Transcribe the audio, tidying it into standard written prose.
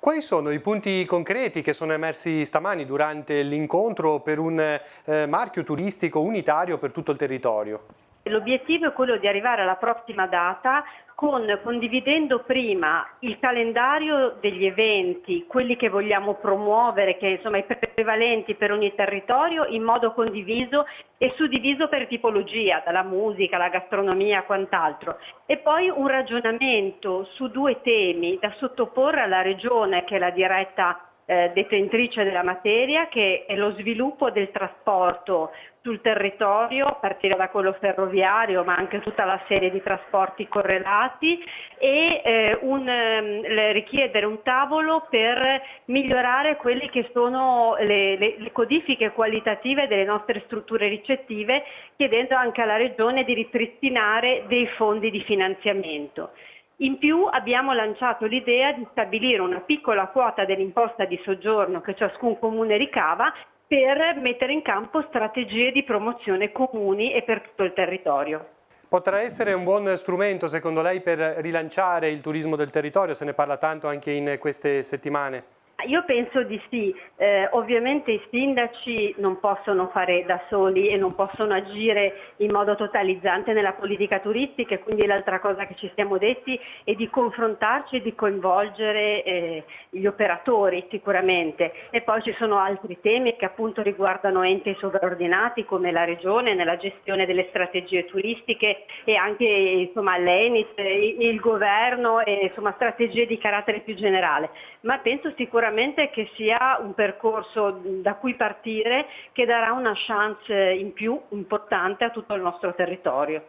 Quali sono i punti concreti che sono emersi stamani durante l'incontro per un marchio turistico unitario per tutto il territorio? L'obiettivo è quello di arrivare alla prossima data condividendo prima il calendario degli eventi, quelli che vogliamo promuovere, che insomma i prevalenti per ogni territorio, in modo condiviso e suddiviso per tipologia, dalla musica, alla gastronomia, quant'altro. E poi un ragionamento su due temi da sottoporre alla Regione, che è la diretta detentrice della materia, che è lo sviluppo del trasporto sul territorio, a partire da quello ferroviario, ma anche tutta la serie di trasporti correlati, e richiedere un tavolo per migliorare quelle che sono le codifiche qualitative delle nostre strutture ricettive, chiedendo anche alla Regione di ripristinare dei fondi di finanziamento. In più abbiamo lanciato l'idea di stabilire una piccola quota dell'imposta di soggiorno che ciascun comune ricava per mettere in campo strategie di promozione comuni e per tutto il territorio. Potrà essere un buon strumento secondo lei per rilanciare il turismo del territorio? Se ne parla tanto anche in queste settimane. Io penso di sì, ovviamente i sindaci non possono fare da soli e non possono agire in modo totalizzante nella politica turistica, e quindi l'altra cosa che ci siamo detti è di confrontarci e di coinvolgere gli operatori sicuramente, e poi ci sono altri temi che appunto riguardano enti sovraordinati come la Regione nella gestione delle strategie turistiche, e anche insomma l'ENIT, il governo, e insomma strategie di carattere più generale, ma penso sicuramente che sia un percorso da cui partire, che darà una chance in più importante a tutto il nostro territorio.